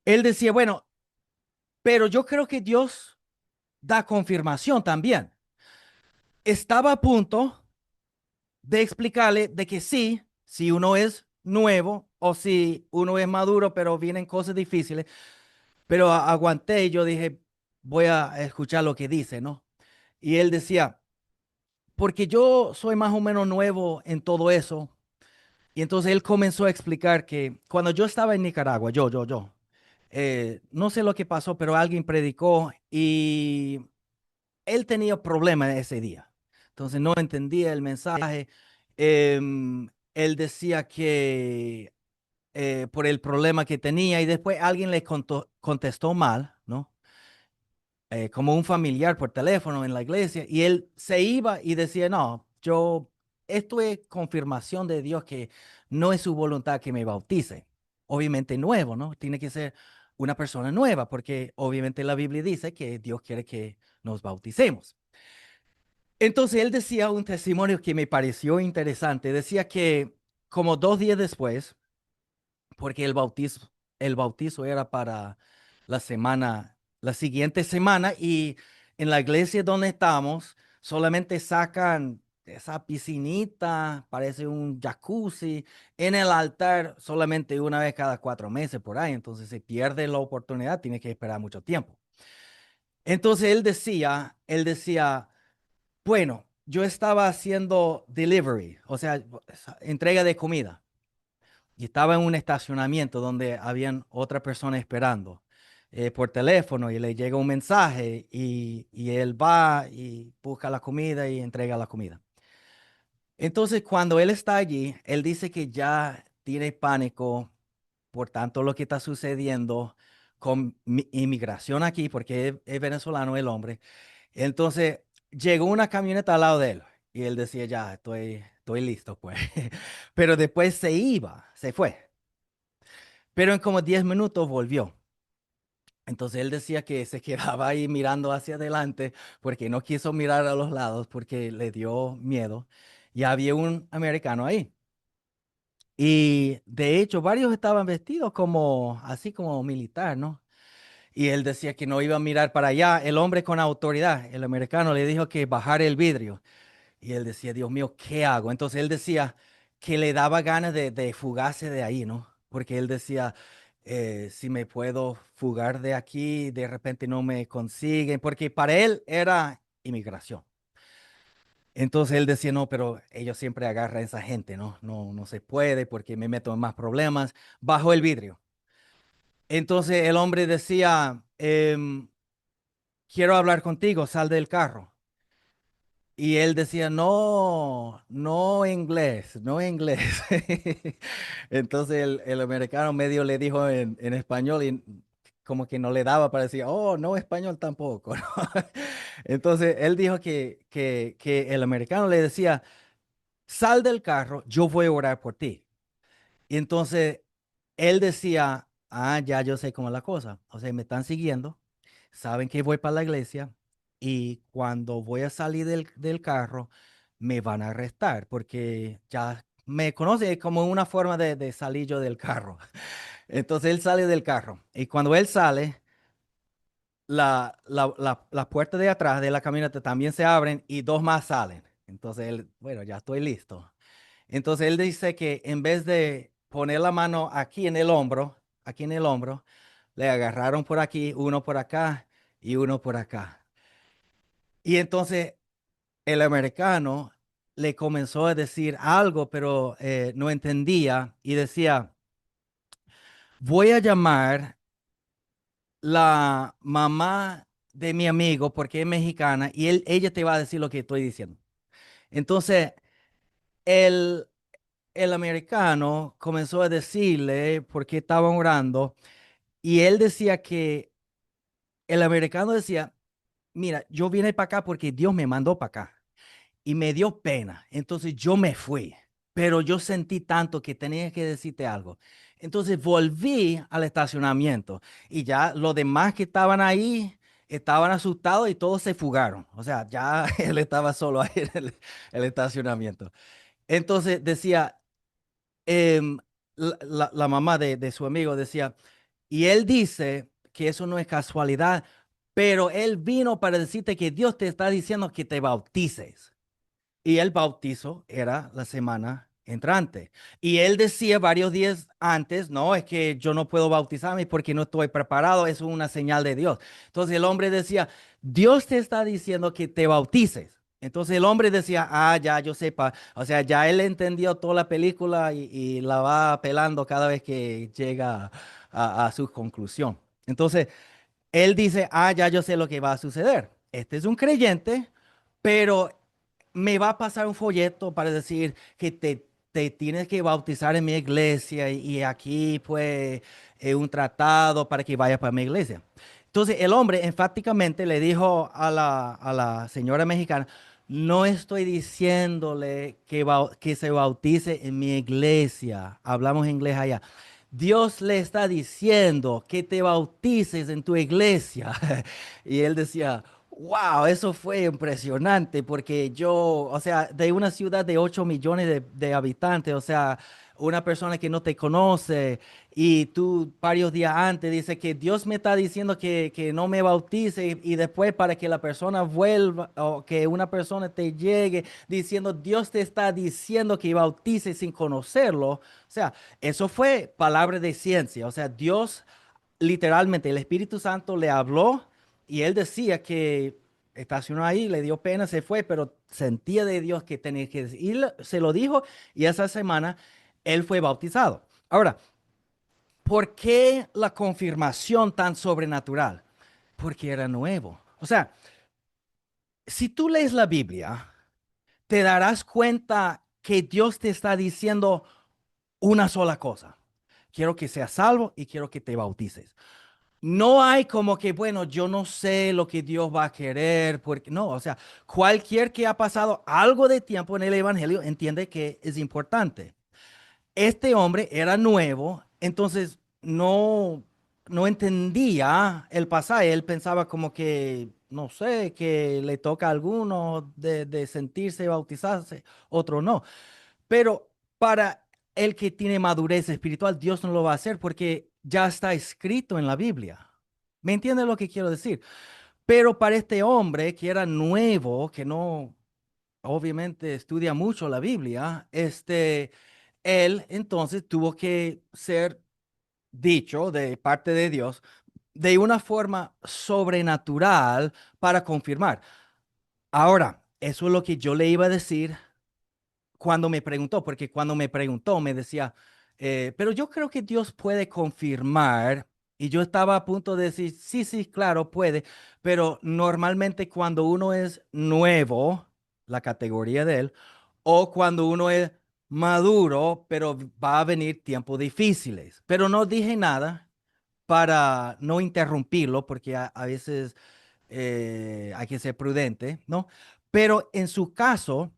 Él decía, bueno, pero yo creo que Dios da confirmación también. Estaba a punto de explicarle de que sí, si uno es nuevo o si uno es maduro, pero vienen cosas difíciles, pero aguanté y yo dije, voy a escuchar lo que dice, ¿no? Y él decía, porque yo soy más o menos nuevo en todo eso. Y entonces él comenzó a explicar que cuando yo estaba en Nicaragua, no sé lo que pasó, pero alguien predicó y él tenía problemas ese día. Entonces no entendía el mensaje. Él decía que por el problema que tenía y después alguien le contestó mal, ¿no? Como un familiar por teléfono en la iglesia y él se iba y decía, no, esto es confirmación de Dios que no es su voluntad que me bautice. Obviamente nuevo, ¿no? Tiene que ser una persona nueva porque obviamente la Biblia dice que Dios quiere que nos bauticemos. Entonces él decía un testimonio que me pareció interesante. Decía que como 2 días después, porque el bautizo era para la siguiente semana y en la iglesia donde estamos solamente sacan esa piscinita, parece un jacuzzi, en el altar solamente una vez cada 4 meses por ahí, entonces se pierde la oportunidad, tiene que esperar mucho tiempo. Entonces él decía, bueno, yo estaba haciendo delivery, o sea, entrega de comida y estaba en un estacionamiento donde habían otra persona esperando por teléfono y le llega un mensaje y él va y busca la comida y entrega la comida. Entonces, cuando él está allí, él dice que ya tiene pánico por tanto lo que está sucediendo con inmigración aquí, porque es venezolano el hombre. Entonces, llegó una camioneta al lado de él y él decía, ya, estoy listo, pues. Pero después se fue. Pero en como 10 minutos volvió. Entonces él decía que se quedaba ahí mirando hacia adelante porque no quiso mirar a los lados porque le dio miedo. Y había un americano ahí. Y de hecho varios estaban vestidos como así como militar, ¿no? Y él decía que no iba a mirar para allá. El hombre con autoridad, el americano, le dijo que bajara el vidrio. Y él decía, Dios mío, ¿qué hago? Entonces él decía que le daba ganas de fugarse de ahí, ¿no? Porque él decía, si me puedo fugar de aquí, de repente no me consiguen, porque para él era inmigración. Entonces él decía, no, pero ellos siempre agarran a esa gente, ¿no? No, no se puede porque me meto en más problemas. Bajó el vidrio. Entonces el hombre decía, quiero hablar contigo, sal del carro. Y él decía, no, no inglés, no inglés. Entonces el americano medio le dijo en español y como que no le daba para decir, oh, no español tampoco, ¿no? Entonces él dijo que el americano le decía, sal del carro, yo voy a orar por ti. Y entonces él decía, ah, ya yo sé cómo es la cosa. O sea, me están siguiendo, saben que voy para la iglesia y cuando voy a salir del carro me van a arrestar porque ya me conoce como una forma de salir yo del carro. Entonces él sale del carro y cuando él sale, las puertas de atrás de la camioneta también se abren y dos más salen. Entonces él, bueno, ya estoy listo. Entonces él dice que en vez de poner la mano aquí en el hombro, le agarraron por aquí, uno por acá y uno por acá. Y entonces el americano le comenzó a decir algo, pero no entendía y decía, voy a llamar la mamá de mi amigo porque es mexicana y ella te va a decir lo que estoy diciendo. Entonces, el, el americano comenzó a decirle por qué estaban orando y él decía que el americano decía, mira, yo vine para acá porque Dios me mandó para acá y me dio pena. Entonces yo me fui, pero yo sentí tanto que tenía que decirte algo. Entonces volví al estacionamiento y ya los demás que estaban ahí estaban asustados y todos se fugaron. O sea, ya él estaba solo ahí en el estacionamiento. Entonces decía, em, la mamá de su amigo decía, y él dice que eso no es casualidad, pero él vino para decirte que Dios te está diciendo que te bautices. Y el bautizo era la semana entrante. Y él decía varios días antes, no, es que yo no puedo bautizarme porque no estoy preparado, eso es una señal de Dios. Entonces el hombre decía, Dios te está diciendo que te bautices. Entonces el hombre decía, ah, ya, yo sepa. O sea, ya él entendió toda la película y la va apelando cada vez que llega a su conclusión. Entonces, él dice, ah, ya yo sé lo que va a suceder. Este es un creyente, pero me va a pasar un folleto para decir que te tienes que bautizar en mi iglesia y aquí pues un tratado para que vaya para mi iglesia. Entonces el hombre enfáticamente le dijo a la señora mexicana, no estoy diciéndole que se bautice en mi iglesia. Hablamos inglés allá. Dios le está diciendo que te bautices en tu iglesia. Y él decía, wow, eso fue impresionante porque yo, o sea, de una ciudad de 8 millones de habitantes, o sea, una persona que no te conoce y tú varios días antes dices que Dios me está diciendo que no me bautice y después para que la persona vuelva o que una persona te llegue diciendo Dios te está diciendo que bautice sin conocerlo. O sea, eso fue palabra de ciencia. O sea, Dios literalmente, el Espíritu Santo le habló y él decía que estacionó ahí, le dio pena, se fue, pero sentía de Dios que tenía que decir. Y se lo dijo y esa semana él fue bautizado. Ahora, ¿por qué la confirmación tan sobrenatural? Porque era nuevo. O sea, si tú lees la Biblia, te darás cuenta que Dios te está diciendo una sola cosa. Quiero que seas salvo y quiero que te bautices. No hay como que, bueno, yo no sé lo que Dios va a querer, porque no, o sea, cualquier que ha pasado algo de tiempo en el Evangelio entiende que es importante. Este hombre era nuevo, entonces no entendía el pasaje. Él pensaba como que, no sé, que le toca a alguno de sentirse bautizarse, otro no. Pero para el que tiene madurez espiritual, Dios no lo va a hacer porque ya está escrito en la Biblia. ¿Me entiende lo que quiero decir? Pero para este hombre que era nuevo, que no obviamente estudia mucho la Biblia, él entonces tuvo que ser dicho de parte de Dios de una forma sobrenatural para confirmar. Ahora, eso es lo que yo le iba a decir cuando me preguntó, porque cuando me preguntó me decía, pero yo creo que Dios puede confirmar, y yo estaba a punto de decir, sí, sí, claro, puede, pero normalmente cuando uno es nuevo, la categoría de él, o cuando uno es maduro, pero va a venir tiempos difíciles. Pero no dije nada para no interrumpirlo, porque a veces hay que ser prudente, ¿no? Pero en su caso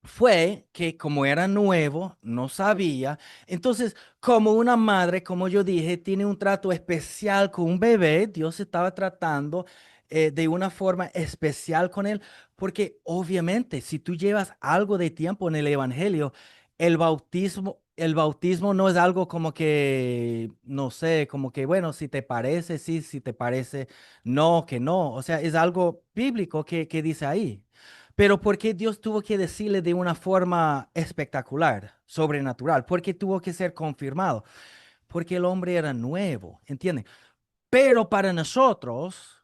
fue que como era nuevo, no sabía. Entonces, como una madre, como yo dije, tiene un trato especial con un bebé, Dios estaba tratando de una forma especial con él, porque obviamente si tú llevas algo de tiempo en el Evangelio, el bautismo no es algo como que, no sé, como que, bueno, si te parece, sí, si te parece, no, que no. O sea, es algo bíblico que dice ahí. Pero ¿por qué Dios tuvo que decirle de una forma espectacular, sobrenatural? ¿Por qué tuvo que ser confirmado? Porque el hombre era nuevo, ¿entienden? Pero para nosotros,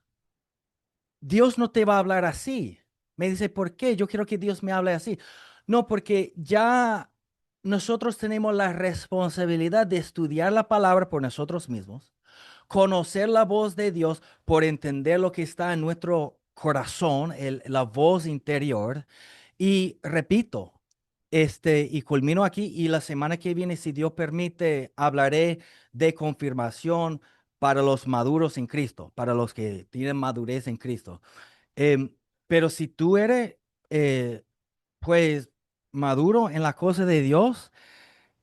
Dios no te va a hablar así. Me dice, ¿por qué? Yo quiero que Dios me hable así. No, porque ya nosotros tenemos la responsabilidad de estudiar la palabra por nosotros mismos, conocer la voz de Dios por entender lo que está en nuestro corazón, la voz interior. Y repito, y culmino aquí y la semana que viene, si Dios permite, hablaré de confirmación para los maduros en Cristo, para los que tienen madurez en Cristo. Em, pero si tú eres, eh, pues, maduro en la cosa de Dios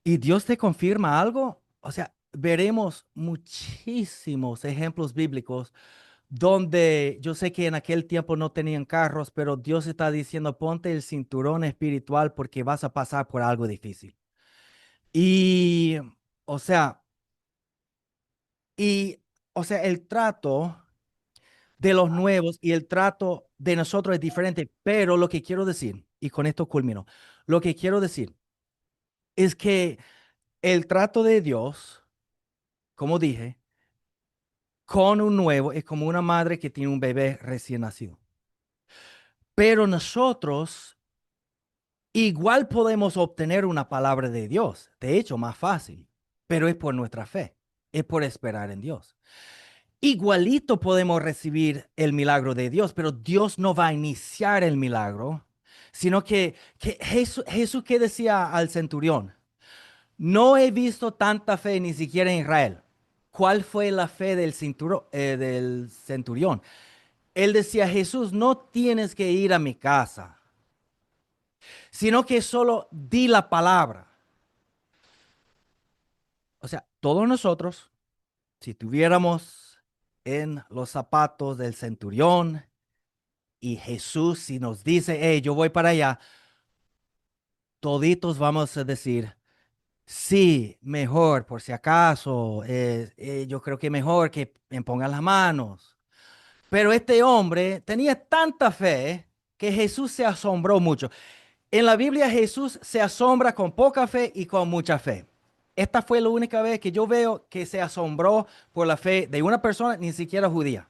y Dios te confirma algo, o sea, veremos muchísimos ejemplos bíblicos donde yo sé que en aquel tiempo no tenían carros, pero Dios está diciendo, ponte el cinturón espiritual porque vas a pasar por algo difícil. Y, o sea, y, o sea, el trato de los nuevos y el trato de nosotros es diferente, pero lo que quiero decir, y con esto culmino, lo que quiero decir es que el trato de Dios, como dije, con un nuevo es como una madre que tiene un bebé recién nacido. Pero nosotros igual podemos obtener una palabra de Dios, de hecho, más fácil, pero es por nuestra fe, es por esperar en Dios. Igualito podemos recibir el milagro de Dios, pero Dios no va a iniciar el milagro, sino que Jesús que decía al centurión, no he visto tanta fe ni siquiera en Israel. ¿Cuál fue la fe del centurión? Él decía, Jesús, no tienes que ir a mi casa, sino que solo di la palabra. O sea, todos nosotros, si tuviéramos en los zapatos del centurión y Jesús, si nos dice, hey, yo voy para allá, toditos vamos a decir, sí, mejor, por si acaso, yo creo que mejor que me pongan las manos. Pero este hombre tenía tanta fe que Jesús se asombró mucho. En la Biblia Jesús se asombra con poca fe y con mucha fe. Esta fue la única vez que yo veo que se asombró por la fe de una persona, ni siquiera judía.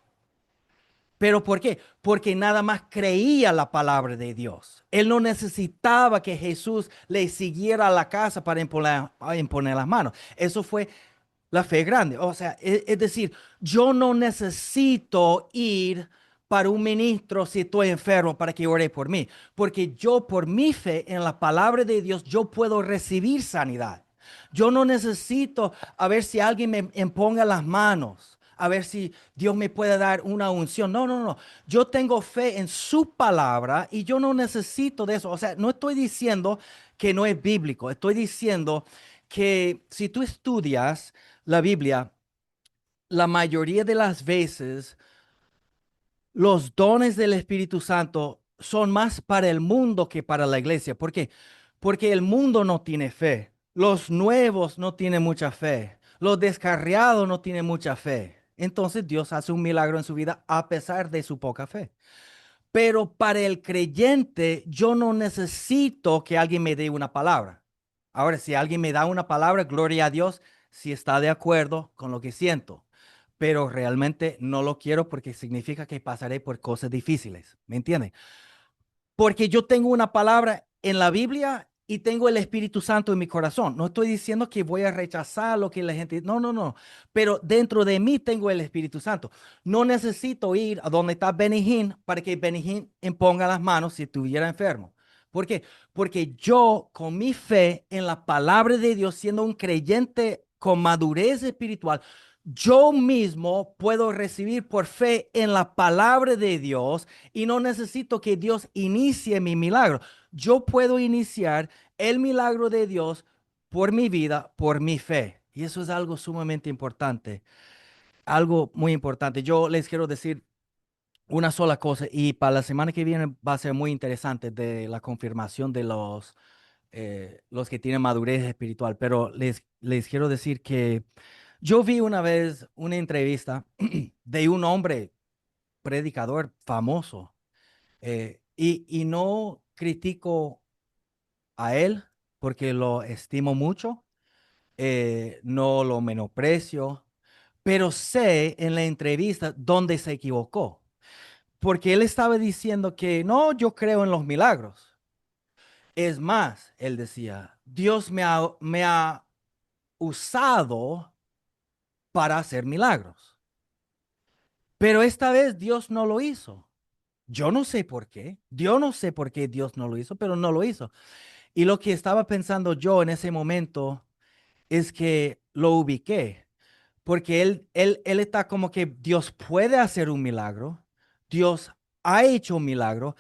¿Pero por qué? Porque nada más creía la palabra de Dios. Él no necesitaba que Jesús le siguiera a la casa para imponer las manos. Eso fue la fe grande. O sea, es decir, yo no necesito ir para un ministro si estoy enfermo para que ore por mí, porque yo por mi fe en la palabra de Dios, yo puedo recibir sanidad. Yo no necesito a ver si alguien me imponga las manos, a ver si Dios me puede dar una unción. No, no, no. Yo tengo fe en su palabra y yo no necesito de eso. O sea, no estoy diciendo que no es bíblico, estoy diciendo que si tú estudias la Biblia, la mayoría de las veces los dones del Espíritu Santo son más para el mundo que para la iglesia. ¿Por qué? Porque el mundo no tiene fe. Los nuevos no tienen mucha fe. Los descarriados no tienen mucha fe. Entonces Dios hace un milagro en su vida a pesar de su poca fe. Pero para el creyente, yo no necesito que alguien me dé una palabra. Ahora, si alguien me da una palabra, gloria a Dios, si está de acuerdo con lo que siento. Pero realmente no lo quiero porque significa que pasaré por cosas difíciles. ¿Me entiende? porque yo tengo una palabra en la Biblia y tengo el Espíritu Santo en mi corazón. No estoy diciendo que voy a rechazar lo que la gente... No, no, no. Pero dentro de mí tengo el Espíritu Santo. No necesito ir a donde está Benny Hinn para que Benny Hinn imponga las manos si estuviera enfermo. ¿Por qué? Porque yo, con mi fe en la palabra de Dios, siendo un creyente con madurez espiritual, yo mismo puedo recibir por fe en la palabra de Dios y no necesito que Dios inicie mi milagro. Yo puedo iniciar el milagro de Dios por mi vida, por mi fe. Y eso es algo sumamente importante, algo muy importante. Yo les quiero decir una sola cosa y para la semana que viene va a ser muy interesante de la confirmación de los que tienen madurez espiritual, pero les quiero decir que yo vi una vez una entrevista de un hombre predicador famoso y no critico a él porque lo estimo mucho, no lo menosprecio, pero sé en la entrevista dónde se equivocó, porque él estaba diciendo que no, yo creo en los milagros. Es más, él decía, Dios me ha usado para hacer milagros, pero esta vez Dios no lo hizo. Yo no sé por qué. Yo no sé por qué Dios no lo hizo, pero no lo hizo. Y lo que estaba pensando yo en ese momento es que lo ubiqué, porque él está como que Dios puede hacer un milagro, Dios ha hecho un milagro,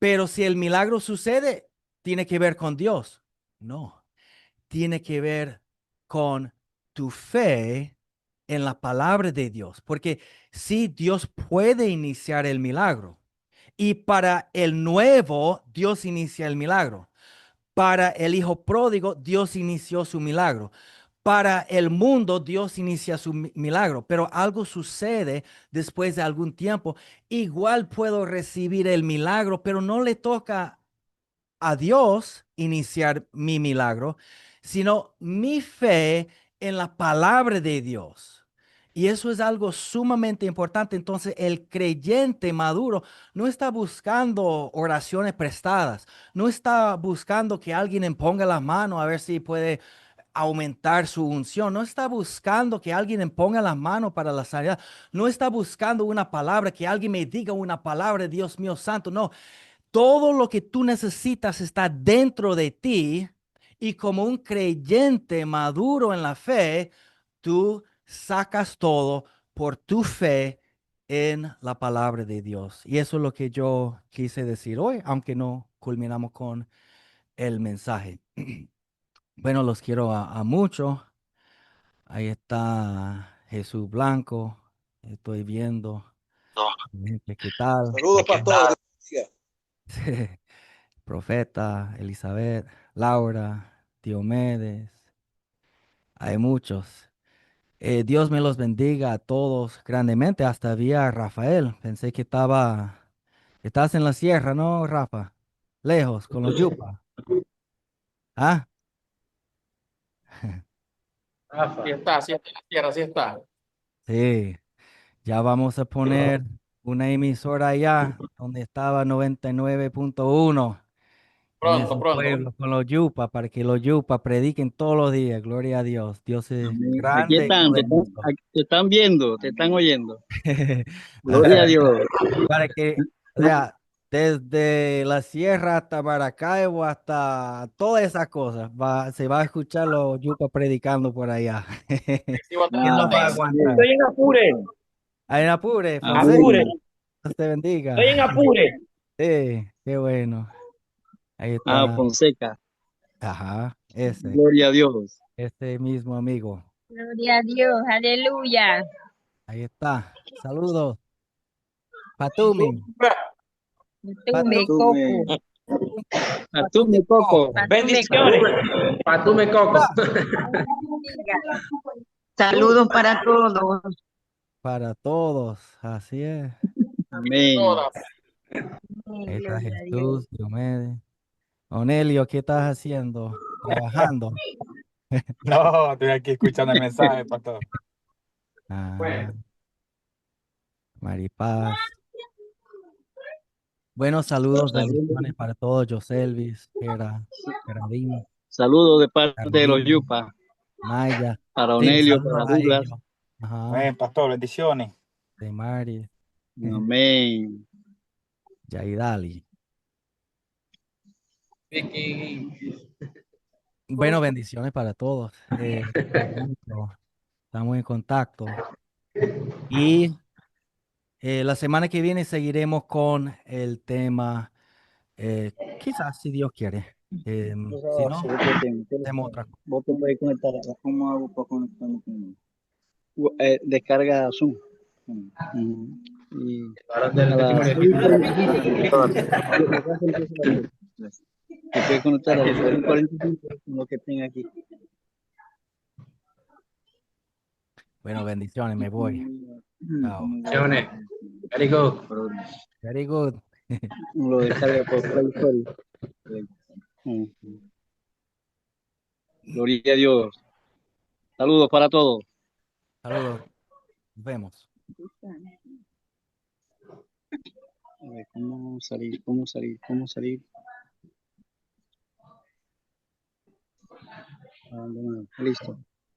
pero si el milagro sucede, tiene que ver con Dios. No, tiene que ver con tu fe en la palabra de Dios, porque si Dios puede iniciar el milagro y para el nuevo, Dios inicia el milagro. Para el hijo pródigo, Dios inició su milagro. Para el mundo, Dios inicia su milagro, pero algo sucede después de algún tiempo. Igual puedo recibir el milagro, pero no le toca a Dios iniciar mi milagro, sino mi fe en la palabra de Dios. Y eso es algo sumamente importante. Entonces, el creyente maduro no está buscando oraciones prestadas, no está buscando que alguien imponga las manos a ver si puede aumentar su unción, no está buscando que alguien imponga las manos para la sanidad, no está buscando una palabra, que alguien me diga una palabra, Dios mío santo, no, todo lo que tú necesitas está dentro de ti y como un creyente maduro en la fe, tú sacas todo por tu fe en la palabra de Dios. Y eso es lo que yo quise decir hoy, aunque no culminamos con el mensaje. Bueno, los quiero a mucho. Ahí está Jesús Blanco. Estoy viendo. Gente, ¿qué tal? Saludos, pastor. Profeta, Elizabeth, Laura, Diomedes, hay muchos. Dios me los bendiga a todos grandemente. Hasta había Rafael. Pensé que estás en la sierra, ¿no, Rafa? Lejos, con los yupas. Ah, Sí está, la tierra, sí está. sí. Ya vamos a poner una emisora allá donde estaba 99.1 en Pronto, ese pronto. pueblo con los yupas para que los yupas prediquen todos los días. Gloria a Dios. Dios es Amén. Aquí grande y están, poderoso. te están viendo, te están oyendo. Así Gloria a Dios. para que, o sea, desde la sierra hasta Maracaibo, hasta todas esas cosas, se va a escuchar los yupas predicando por allá. Recibo ¿Quién los va a Amén. aguantar? Estoy en Apure, Ahí en Apure, Fonseca, Apure, Amén. Dios te estoy en bendiga. Apure. Sí, qué bueno. Ahí Ah, está. Fonseca. Ajá, Gloria a Dios. ese mismo amigo. Gloria a Dios, aleluya. Ahí está. Saludos. Patumi. Tú me Atume, coco, atume coco. patume Bendiciones. coco. Patume Coco. Saludos para todos. Para todos. Así es. Amén. todas. Ahí está Gloria a Dios. Jesús, Diomedes. Onelio, ¿qué estás haciendo? Trabajando. No, estoy aquí escuchando el mensaje, pastor. Ah, Maripaz. Buenos saludos, Saludos. bendiciones para todos, Joselvis, Geraldine, Saludos de parte de los Carolina, Yupa, Maya. para Sí, Onelio, saludos para a Douglas. ellos. Ajá, Amén, pastor, bendiciones. de Mari, Amén. Yaidali. Vicky. Bueno, bendiciones para todos. Estamos en contacto. Y la semana que viene seguiremos con el tema, quizás si Dios quiere. Si no, hacemos otra cosa. Vos te puedes conectar. ¿Cómo hago para conectarme con descarga Zoom. Y Ahora del a las testimonio. 6:45, la clase empieza a las 10. Te puedes conectar a las 6:45 con lo que tenga aquí. Bueno, bendiciones, me voy. Chao. Bendiciones. Very good. Very good. Lo descarga por Play Store. Gloria a Dios. Saludos para todos. Saludos. Nos vemos. A ver, ¿cómo salir? ¿Cómo salir? ¿Cómo salir? Abandonar. Listo.